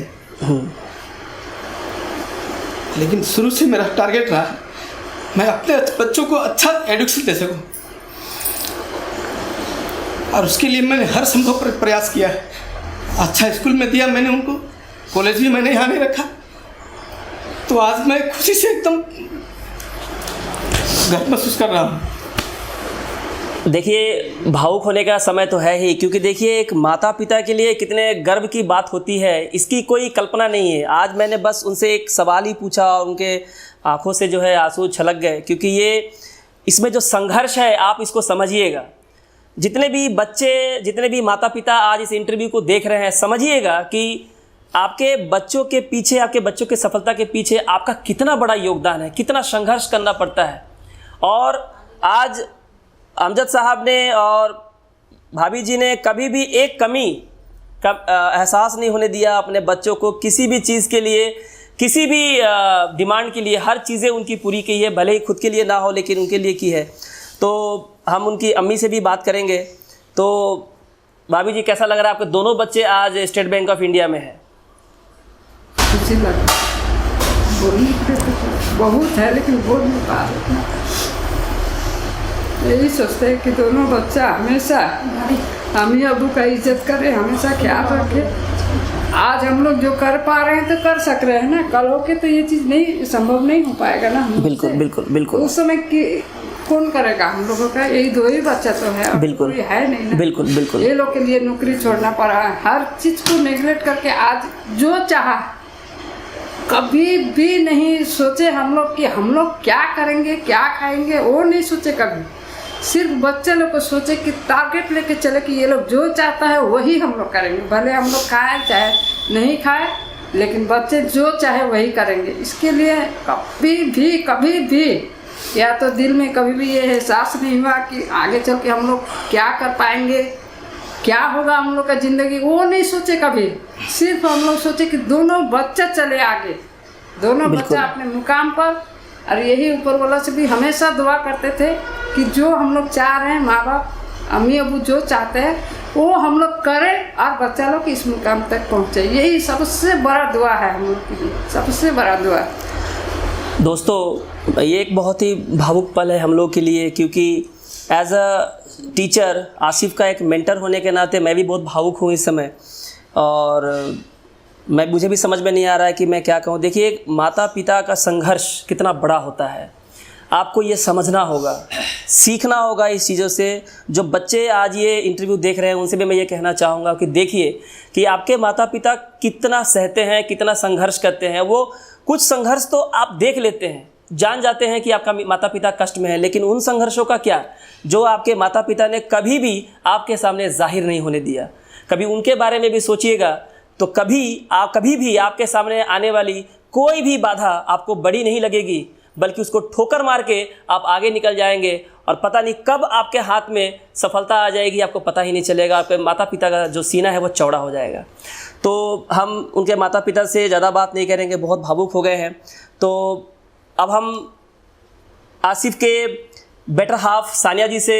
लेकिन शुरू से मेरा टारगेट रहा मैं अपने बच्चों को अच्छा एजुकेशन दे सकूं, और उसके लिए मैंने हर संभव प्रयास किया है। अच्छा स्कूल में दिया मैंने उनको, कॉलेज भी मैंने यहाँ नहीं रखा, तो आज मैं खुशी से एकदम गर्व महसूस कर रहा हूँ। देखिए, भावुक होने का समय तो है ही, क्योंकि देखिए एक माता पिता के लिए कितने गर्व की बात होती है इसकी कोई कल्पना नहीं है। आज मैंने बस उनसे एक सवाल ही पूछा और उनके आंखों से जो है आंसू छलक गए, क्योंकि ये इसमें जो संघर्ष है आप इसको समझिएगा। जितने भी बच्चे, जितने भी माता पिता आज इस इंटरव्यू को देख रहे हैं, समझिएगा कि आपके बच्चों के पीछे, आपके बच्चों के सफलता के पीछे आपका कितना बड़ा योगदान है, कितना संघर्ष करना पड़ता है। और आज अमजद साहब ने और भाभी जी ने कभी भी एक कमी का एहसास नहीं होने दिया अपने बच्चों को, किसी भी चीज़ के लिए, किसी भी डिमांड के लिए। हर चीज़ें उनकी पूरी की है, भले ही खुद के लिए ना हो लेकिन उनके लिए की है। तो हम उनकी अम्मी से भी बात करेंगे। तो भाभी जी, कैसा लग रहा है आपके दोनों बच्चे आज स्टेट बैंक ऑफ इंडिया में है? खुशी लग बहुत है, लेकिन बोल नहीं पा रहे। यही सोचते हैं कि दोनों बच्चा हमेशा अम्मी अबू का इज्जत करे, हमेशा ख्याल रखे। आज हम लोग जो कर पा रहे हैं तो कर सक रहे हैं ना, कल होके तो ये चीज़ नहीं, संभव नहीं हो पाएगा ना। बिल्कुल बिल्कुल बिल्कुल। उस समय की कौन करेगा? हम लोगों का यही दो ही बच्चा तो है, बिल्कुल है नहीं ना। बिल्कुल बिल्कुल। ये लोग के लिए नौकरी छोड़ना पड़ा है, हर चीज़ को नेगलेक्ट करके आज जो चाहा, कभी भी नहीं सोचे हम लोग कि हम लोग क्या करेंगे, क्या खाएंगे, वो नहीं सोचे कभी। सिर्फ बच्चे लोग को सोचे कि टारगेट लेके चले कि ये लोग जो चाहता है वही हम लोग करेंगे, भले हम लोग खाएं चाहे नहीं खाएं, लेकिन बच्चे जो चाहे वही करेंगे। इसके लिए कभी भी या तो दिल में कभी भी ये एहसास नहीं हुआ कि आगे चल के हम लोग क्या कर पाएंगे, क्या होगा हम लोग का ज़िंदगी, वो नहीं सोचे कभी। सिर्फ हम लोग सोचे कि दोनों बच्चे चले आगे, दोनों बच्चे अपने मुकाम पर। और यही ऊपर वाला से भी हमेशा दुआ करते थे कि जो हम लोग चाह रहे हैं, माँ बाप अम्मी अबू जो चाहते हैं वो हम लोग करें और बच्चा लोग इस मुकाम तक पहुँचे। यही सबसे बड़ा दुआ है हम लोग के लिए, सबसे बड़ा दुआ। दोस्तों, ये एक बहुत ही भावुक पल है हम लोग के लिए, क्योंकि एज अ टीचर, आसिफ का एक मेंटर होने के नाते मैं भी बहुत भावुक हूँ इस समय, और मुझे भी समझ में नहीं आ रहा है कि मैं क्या कहूँ। देखिए, एक माता पिता का संघर्ष कितना बड़ा होता है, आपको ये समझना होगा, सीखना होगा इस चीज़ों से। जो बच्चे आज ये इंटरव्यू देख रहे हैं उनसे भी मैं ये कहना चाहूँगा कि देखिए कि आपके माता पिता कितना सहते हैं, कितना संघर्ष करते हैं। वो कुछ संघर्ष तो आप देख लेते हैं, जान जाते हैं कि आपका माता पिता कष्ट में है, लेकिन उन संघर्षों का क्या जो आपके माता पिता ने कभी भी आपके सामने जाहिर नहीं होने दिया। कभी उनके बारे में भी सोचिएगा, तो कभी भी आपके सामने आने वाली कोई भी बाधा आपको बड़ी नहीं लगेगी, बल्कि उसको ठोकर मार के आप आगे निकल जाएंगे, और पता नहीं कब आपके हाथ में सफलता आ जाएगी, आपको पता ही नहीं चलेगा। आपके माता पिता का जो सीना है वो चौड़ा हो जाएगा। तो हम उनके माता पिता से ज़्यादा बात नहीं करेंगे, बहुत भावुक हो गए हैं। तो अब हम आसिफ के बेटर हाफ सानिया जी से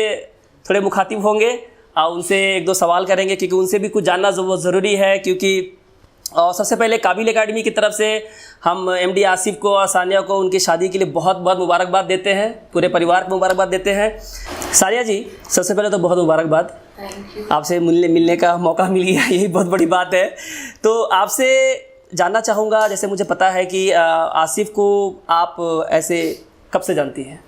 थोड़े मुखातिब होंगे और उनसे एक दो सवाल करेंगे, क्योंकि उनसे भी कुछ जानना बहुत ज़रूरी है। क्योंकि और सबसे पहले काबिल एकेडमी की तरफ से हम एमडी आसिफ को और सानिया को उनकी शादी के लिए बहुत बहुत मुबारकबाद देते हैं, पूरे परिवार को मुबारकबाद देते हैं। सानिया जी, सबसे पहले तो बहुत मुबारकबाद, आपसे मिलने का मौका मिल गया, यही बहुत बड़ी बात है। तो आपसे जानना चाहूँगा, जैसे मुझे पता है कि आसिफ को आप ऐसे कब से जानती हैं?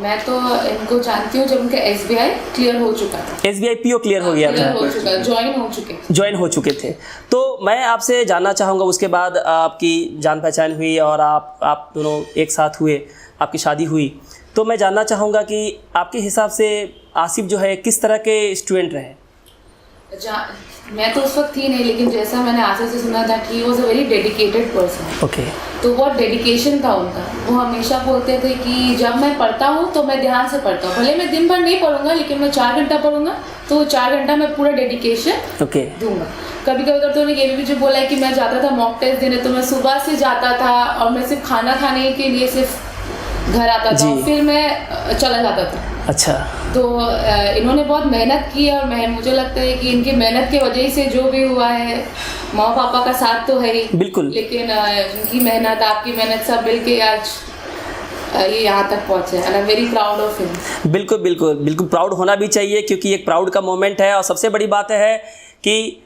मैं तो इनको जानती हूँ जब उनका SBI क्लियर हो चुका था। SBI PO क्लियर हो गया था, ज्वाइन हो चुके थे। तो मैं आपसे जानना चाहूँगा, उसके बाद आपकी जान पहचान हुई और आप दोनों एक साथ हुए, आपकी शादी हुई। तो मैं जानना चाहूँगा कि आपके हिसाब से आसिफ जो है किस तरह के स्टूडेंट रहे? मैं तो उस वक्त थी नहीं, लेकिन जैसा मैंने आशा से सुना था कि was a very dedicated person. Okay. तो बहुत डेडिकेशन था उनका। वो हमेशा बोलते थे कि जब मैं पढ़ता हूँ तो मैं ध्यान से पढ़ता हूँ, भले मैं दिन भर नहीं पढ़ूंगा लेकिन मैं 4 घंटा पढ़ूंगा तो 4 घंटा मैं पूरा डेडिकेशन ओके। दूंगा। कभी कभी तो उन्होंने ये भी मुझे बोला है कि मैं जाता था मॉक टेस्ट देने, तो मैं सुबह से जाता था और मैं सिर्फ खाना खाने के लिए सिर्फ घर आता था, फिर मैं चला जाता था। अच्छा। तो इन्होंने बहुत मेहनत की और मुझे लगता है कि इनकी मेहनत की वजह से जो भी हुआ है, माँ पापा का साथ तो है ही बिल्कुल, लेकिन इनकी मेहनत, आपकी मेहनत सब मिलके आज ये यहाँ तक पहुँचे। And I am very proud of him. बिल्कुल बिल्कुल बिल्कुल प्राउड होना भी चाहिए, क्योंकि एक प्राउड का मोमेंट है। और सबसे बड़ी बात है कि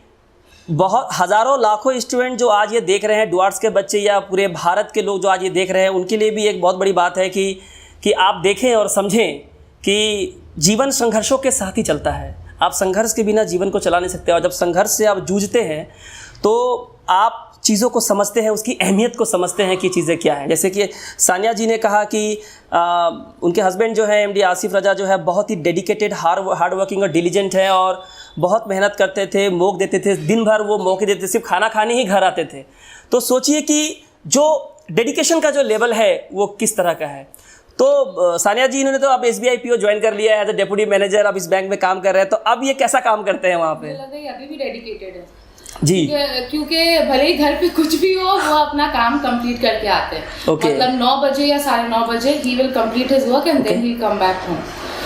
बहुत हज़ारों लाखों स्टूडेंट जो आज ये देख रहे हैं, डुआर्ट्स के बच्चे या पूरे भारत के लोग जो आज ये देख रहे हैं, उनके लिए भी एक बहुत बड़ी बात है कि आप देखें और समझें कि जीवन संघर्षों के साथ ही चलता है। आप संघर्ष के बिना जीवन को चला नहीं सकते, और जब संघर्ष से आप जूझते हैं तो आप चीज़ों को समझते हैं, उसकी अहमियत को समझते हैं कि चीज़ें क्या हैं। जैसे कि सानिया जी ने कहा कि उनके हस्बैंड जो है MD आसिफ रजा जो है बहुत ही डेडिकेटेड, हार्ड वर्किंग और डिलीजेंट है, और बहुत मेहनत करते थे, मौक़ देते थे, दिन भर वो मौके देते थे, सिर्फ खाना खाने ही घर आते थे। तो सोचिए कि जो डेडिकेशन का जो लेवल है वो किस तरह का है। तो सानिया जी, इन्होंने तो अब SBI PO ज्वाइन कर लिया है एज ए डेप्यूटी मैनेजर, अब इस बैंक में काम कर रहे हैं, तो अब ये कैसा काम करते हैं वहाँ पे? मुझे लग रहा है अभी भी डेडिकेटेड है जी, क्योंकि भले ही घर पे कुछ भी हो वो अपना काम कंप्लीट करके आते हैं। Okay. मतलब 9 बजे या 9:30 बजे he will complete his work and then he come back home.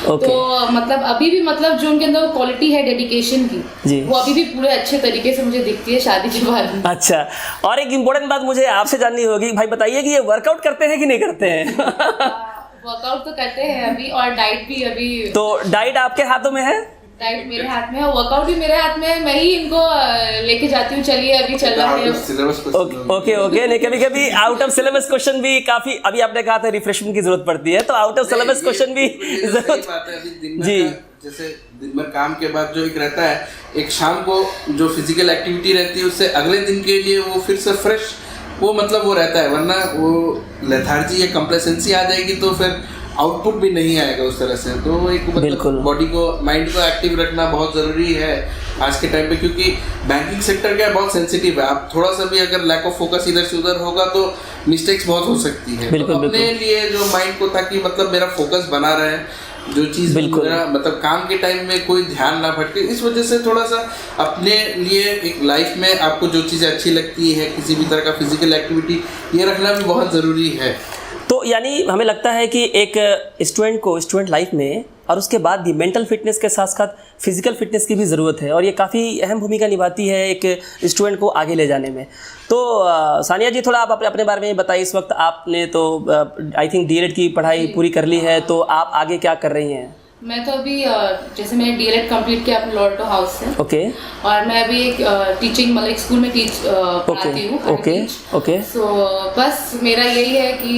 Okay. तो मतलब अभी भी मतलब जो उनके अंदर क्वालिटी है डेडिकेशन की जी, वो अभी भी पूरे अच्छे तरीके से मुझे दिखती है शादी के बाद में। अच्छा। और एक इम्पोर्टेंट बात मुझे आपसे जाननी होगी, भाई बताइए कि ये वर्कआउट करते हैं कि नहीं करते हैं? वर्कआउट तो करते हैं अभी, और डाइट भी अभी। तो डाइट आपके हाथों में है? डाइट मेरे हाथ में है, वर्कआउट भी मेरे हाथ में है। मैं ही इनको लेके जाती हूँ, चलिए अभी चल रहा है। ओके। नहीं, कभी कभी आउट ऑफ सिलेबस क्वेश्चन भी काफी, अभी आपने कहा था रिफ्रेशमेंट की जरूरत पड़ती है, तो आउट ऑफ सिलेबस क्वेश्चन भी जरूरत। जी, जैसे दिन भर काम के बाद जो एक रहता है, एक शाम को जो फिजिकल एक्टिविटी रहती है, उससे अगले दिन के लिए वो फिर से फ्रेश वो मतलब वो रहता है, वरना वो लेथार्जी या कंप्लेसेंसी आ जाएगी तो फिर आउटपुट भी नहीं आएगा उस तरह से। तो एक मतलब बॉडी को, माइंड को एक्टिव रखना बहुत ज़रूरी है आज के टाइम पे, क्योंकि बैंकिंग सेक्टर क्या बहुत सेंसिटिव है। आप थोड़ा सा भी अगर लैक ऑफ फोकस इधर से उधर होगा तो मिस्टेक्स बहुत हो सकती है। तो अपने लिए जो माइंड को, ताकि मतलब मेरा फोकस बना रहे, जो चीज़ मेरा मतलब काम के टाइम में कोई ध्यान ना भटके, इस वजह से थोड़ा सा अपने लिए एक लाइफ में आपको जो चीज़ें अच्छी लगती है, किसी भी तरह का फिजिकल एक्टिविटी, ये रखना भी बहुत ज़रूरी है। तो यानी हमें लगता है कि एक स्टूडेंट को स्टूडेंट लाइफ में और उसके बाद भी मेंटल फिटनेस के साथ साथ फिजिकल फिटनेस की भी ज़रूरत है, और ये काफ़ी अहम भूमिका निभाती है एक स्टूडेंट को आगे ले जाने में। तो सानिया जी, थोड़ा आप अपने बारे में बताइए। इस वक्त आपने तो आई थिंक DLED की पढ़ाई पूरी कर ली है, तो आप आगे क्या कर रही हैं? मैं तो अभी जैसे मैंने DLED कंप्लीट किया अपने लॉर्टो हाउस से। ओके। और मैं अभी एक टीचिंग मतलब एक स्कूल में पढ़ाती हूँ। ओके। सो बस मेरा यही है कि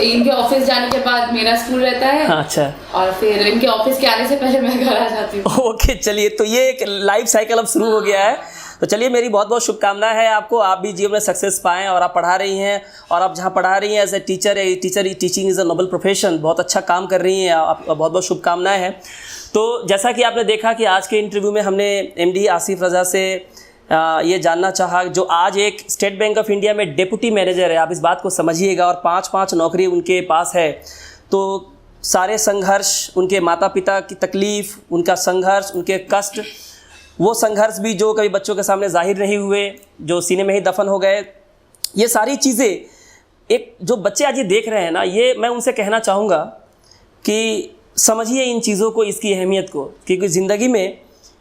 इनके ऑफिस जाने के बाद मेरा स्कूल रहता है। अच्छा। और फिर इनके ऑफिस के आने से पहले मैं घर आ जाती हूँ। ओके, चलिए, तो ये एक लाइफ साइकिल अब शुरू हो गया है। तो चलिए, मेरी बहुत बहुत शुभकामनाएं है आपको, आप भी जीवन में सक्सेस पाएं। और आप पढ़ा रही हैं, और आप जहां पढ़ा रही हैं as a teacher, teaching is a noble profession, बहुत अच्छा काम कर रही हैं, आपको बहुत बहुत शुभकामनाएं हैं। तो जैसा कि आपने देखा कि आज के इंटरव्यू में हमने MD आसिफ रजा से ये जानना चाहा, जो आज एक स्टेट बैंक ऑफ इंडिया में डेप्यूटी मैनेजर है। आप इस बात को समझिएगा, और 5 नौकरी उनके पास है। तो सारे संघर्ष, उनके माता पिता की तकलीफ़, उनका संघर्ष, उनके कष्ट, वो संघर्ष भी जो कभी बच्चों के सामने जाहिर नहीं हुए, जो सीने में ही दफन हो गए, ये सारी चीज़ें एक जो बच्चे आज ये देख रहे हैं ना, ये मैं उनसे कहना चाहूँगा कि समझिए इन चीज़ों को, इसकी अहमियत को, क्योंकि ज़िंदगी में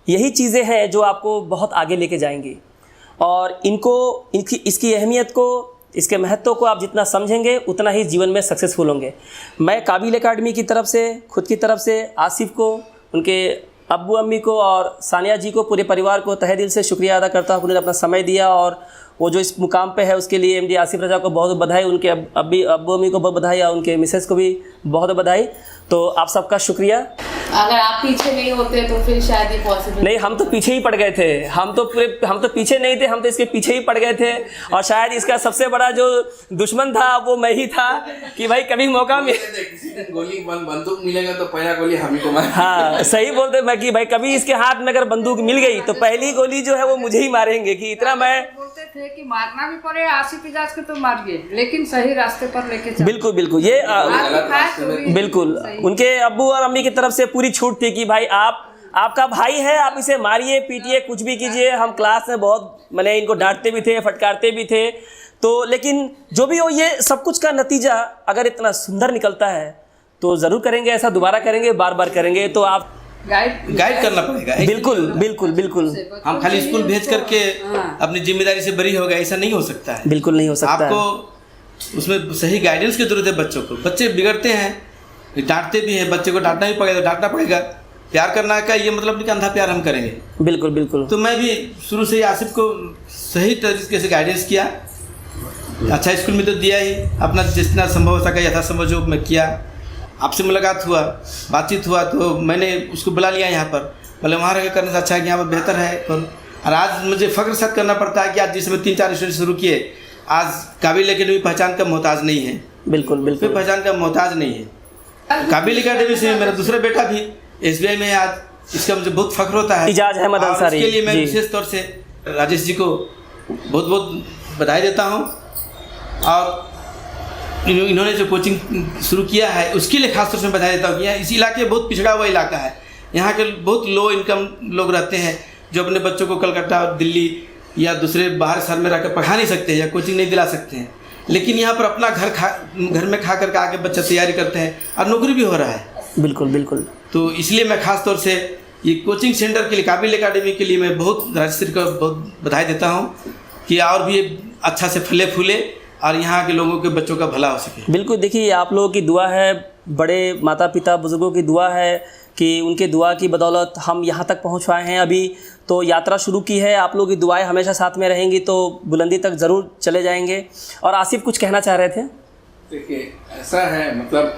यही चीज़ें हैं जो आपको बहुत आगे लेके जाएंगी। और इसकी अहमियत को, इसके महत्व को आप जितना समझेंगे उतना ही जीवन में सक्सेसफुल होंगे। मैं काबिल एकेडमी की तरफ से, खुद की तरफ से आसिफ को, उनके अब्बू अम्मी को और सानिया जी को, पूरे परिवार को तहे दिल से शुक्रिया अदा करता हूँ। उन्होंने अपना समय दिया और वो जो इस मुकाम पे है उसके लिए एमडी आसिफ रजा को बहुत बधाई, उनके अब्बू अम्मी को बहुत बधाई और उनके मिसेस को भी बहुत बधाई। तो आप सबका शुक्रिया। अगर आप पीछे नहीं होते तो फिर शायद ये पॉसिबल नहीं, हम तो पीछे ही पड़ गए थे, हम तो पीछे नहीं थे, हम तो इसके पीछे ही पड़ गए थे। और शायद इसका सबसे बड़ा जो दुश्मन था वो मैं ही था कि भाई कभी मौका मिले, किसी दिन गोली बंदूक मिलेगा तो पहला गोली हम ही को मारेंगे। हाँ सही बोलते मैं कि भाई कभी इसके हाथ में अगर बंदूक मिल गई तो पहली गोली जो है वो मुझे ही मारेंगे, कि इतना मैं बोलते थे कि मारना भी पड़े आसिफ इजाज को तो मारिए, लेकिन सही रास्ते पर लेके चलो। बिल्कुल बिल्कुल ये बिल्कुल उनके अब्बू और अम्मी की तरफ से पूरी छूट थी कि भाई आपका भाई है, आप इसे मारिए पीटिए कुछ भी कीजिए। हम क्लास में बहुत मैंने इनको डांटते भी थे, फटकारते भी थे, तो लेकिन जो भी हो ये सब कुछ का नतीजा अगर इतना सुंदर निकलता है तो ज़रूर करेंगे, ऐसा दोबारा करेंगे, बार बार करेंगे। तो आप गाइड करना पड़ेगा। बिल्कुल बिल्कुल बिल्कुल हम खाली स्कूल भेज करके अपनी जिम्मेदारी से बरी हो गए, ऐसा नहीं हो सकता है। बिल्कुल नहीं हो सकता है। आपको उसमें सही गाइडेंस की जरूरत है बच्चों को। बच्चे बिगड़ते हैं, डांटते भी हैं, बच्चे को डांटना भी पड़ेगा, डांटना पड़ेगा। प्यार करना का ये मतलब नहीं कि अंधा प्यार हम करेंगे। बिल्कुल बिल्कुल। तो मैं भी शुरू से ही आसिफ को सही तरीके से गाइडेंस किया। अच्छा स्कूल में तो दिया ही, अपना जितना संभव हो सका यथासंभव जो मैं किया। आपसे मुलाकात हुआ, बातचीत हुआ तो मैंने उसको बुला लिया यहाँ पर, बोले वहाँ रह करने से अच्छा है कि यहाँ पर बेहतर है। और आज मुझे फ़ख्र के साथ करना पड़ता है कि आज जिसमें 3-4 स्टूडेंट शुरू किए, आज काबिल अकेडमी पहचान का मोहताज नहीं है। बिल्कुल बिल्कुल पहचान का मोहताज नहीं है। काबिल अकेडमी से मेरा दूसरा बेटा भी SBI में आज, इसका मुझे बहुत फ़ख्र होता है। इजाज अहमद अंसारी, इसके लिए मैं विशेष तौर से राजेश जी को बहुत बहुत बधाई देता हूँ। और इन्होंने जो कोचिंग शुरू किया है उसके लिए खास तौर से बधाई देता हूँ कि इस इलाके बहुत पिछड़ा हुआ इलाका है। यहाँ के बहुत लो इनकम लोग रहते हैं जो अपने बच्चों को कलकत्ता, दिल्ली या दूसरे बाहर शहर में रहकर पढ़ा नहीं सकते या कोचिंग नहीं दिला सकते हैं, लेकिन यहाँ पर अपना घर में खा करके आके बच्चे तैयारी करते हैं और नौकरी भी हो रहा है। बिल्कुल बिल्कुल। तो इसलिए मैं खास तौर से ये कोचिंग सेंटर के लिए, काबिल अकेडमी के लिए मैं बहुत राजश्री को बहुत बधाई देता हूँ कि और भी अच्छा से फले फूले और यहाँ के लोगों के बच्चों का भला हो सके। बिल्कुल, देखिए आप लोगों की दुआ है, बड़े माता पिता बुजुर्गों की दुआ है कि उनके दुआ की बदौलत हम यहाँ तक पहुँच पाए हैं। अभी तो यात्रा शुरू की है, आप लोगों की दुआएं हमेशा साथ में रहेंगी तो बुलंदी तक ज़रूर चले जाएंगे। और आसिफ कुछ कहना चाह रहे थे? देखिए ऐसा है, मतलब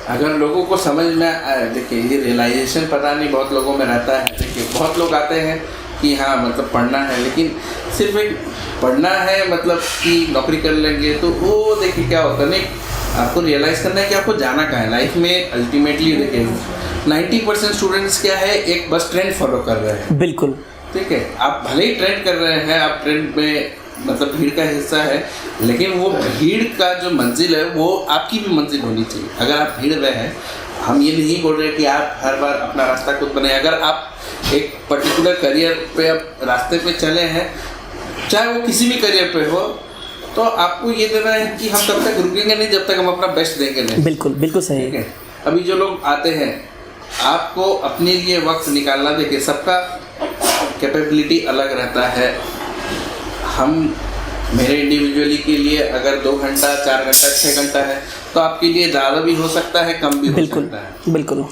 अगर लोगों को समझ में आए, देखिए ये रियलाइजेशन पता नहीं बहुत लोगों में रहता है। देखिए बहुत लोग आते हैं कि हाँ मतलब पढ़ना है, लेकिन सिर्फ एक पढ़ना है मतलब कि नौकरी कर लेंगे तो वो देखिए क्या होता है। नहीं, आपको रियलाइज़ करना है कि आपको जाना कहाँ है लाइफ में। अल्टीमेटली देखिए 90% स्टूडेंट्स क्या है, एक बस ट्रेंड फॉलो कर रहे हैं। बिल्कुल ठीक है, आप भले ही ट्रेंड कर रहे हैं, आप ट्रेंड में मतलब भीड़ का हिस्सा है, लेकिन वो भीड़ का जो मंजिल है वो आपकी भी मंजिल होनी चाहिए। अगर आप भीड़ में हैं, हम ये नहीं बोल रहे कि आप हर बार अपना रास्ता खुद बनाए। अगर आप एक पर्टिकुलर करियर पे आप रास्ते पे चले हैं, चाहे वो किसी भी करियर पे हो, तो आपको ये देना है कि हम तब तक रुकेंगे नहीं जब तक हम अपना बेस्ट देंगे नहीं। बिल्कुल बिल्कुल सही है। अभी जो लोग आते हैं, आपको अपने लिए वक्त निकालना, देखिए सबका कैपेबिलिटी अलग रहता है। हम मेरे इंडिविजुअली के लिए अगर 2 घंटा 4 घंटा 6 घंटा है तो आपके लिए ज़्यादा भी हो सकता है, कम भी हो सकता है। बिल्कुल।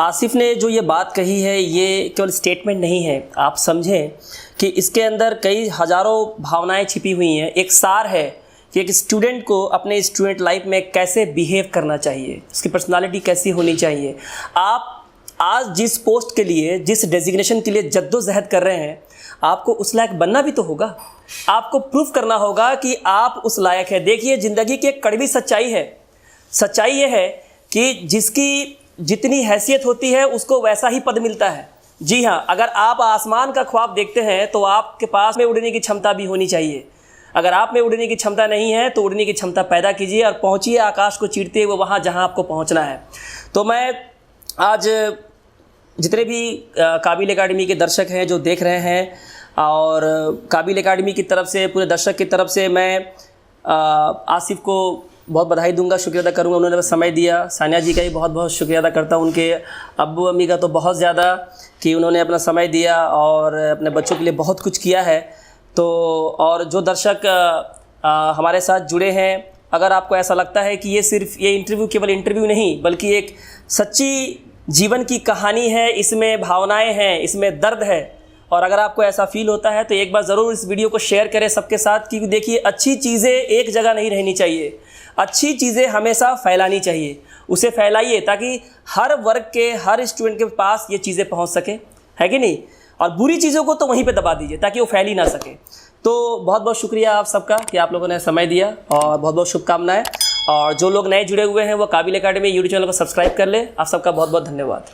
आसिफ ने जो ये बात कही है ये केवल स्टेटमेंट नहीं है, आप समझें कि इसके अंदर कई हज़ारों भावनाएं छिपी हुई हैं। एक सार है कि एक स्टूडेंट को अपने स्टूडेंट लाइफ में कैसे बिहेव करना चाहिए, उसकी पर्सनालिटी कैसी होनी चाहिए। आप आज जिस पोस्ट के लिए, जिस डेजिग्नेशन के लिए जद्दोजहद कर रहे हैं, आपको उस लायक बनना भी तो होगा। आपको प्रूफ करना होगा कि आप उस लायक है। देखिए ज़िंदगी की एक कड़वी सच्चाई है। सच्चाई ये है कि जिसकी जितनी हैसियत होती है उसको वैसा ही पद मिलता है। जी हाँ, अगर आप आसमान का ख्वाब देखते हैं तो आपके पास में उड़ने की क्षमता भी होनी चाहिए। अगर आप में उड़ने की क्षमता नहीं है तो उड़ने की क्षमता पैदा कीजिए और पहुँचिए आकाश को चीरते हुए वहाँ जहाँ आपको पहुँचना है। तो मैं आज जितने भी काबिल अकेडमी के दर्शक हैं जो देख रहे हैं, और काबिल अकेडमी की तरफ से, पूरे दर्शक की तरफ से मैं आसिफ को बहुत बधाई दूंगा, शुक्रिया अदा करूंगा। उन्होंने समय दिया। सानिया जी का भी बहुत बहुत शुक्रिया अदा करता हूं, उनके अब्बू अम्मी का तो बहुत ज़्यादा, कि उन्होंने अपना समय दिया और अपने बच्चों के लिए बहुत कुछ किया है। तो और जो दर्शक हमारे साथ जुड़े हैं, अगर आपको ऐसा लगता है कि ये इंटरव्यू केवल इंटरव्यू नहीं बल्कि एक सच्ची जीवन की कहानी है, इसमें भावनाएं हैं, इसमें दर्द है और अगर आपको ऐसा फील होता है तो एक बार ज़रूर इस वीडियो को शेयर करें सबके साथ, क्योंकि देखिए अच्छी चीज़ें एक जगह नहीं रहनी चाहिए, अच्छी चीज़ें हमेशा फैलानी चाहिए। उसे फैलाइए ताकि हर वर्ग के, हर स्टूडेंट के पास ये चीज़ें पहुंच सके, है कि नहीं। और बुरी चीज़ों को तो वहीं पे दबा दीजिए ताकि वो फैल ही ना सके। तो बहुत बहुत शुक्रिया आप सबका कि आप लोगों ने समय दिया, और बहुत बहुत शुभकामनाएं। और जो लोग नए जुड़े हुए हैं वो काबिल एकेडमी यूट्यूब चैनल को सब्सक्राइब कर ले। आप सबका बहुत बहुत धन्यवाद।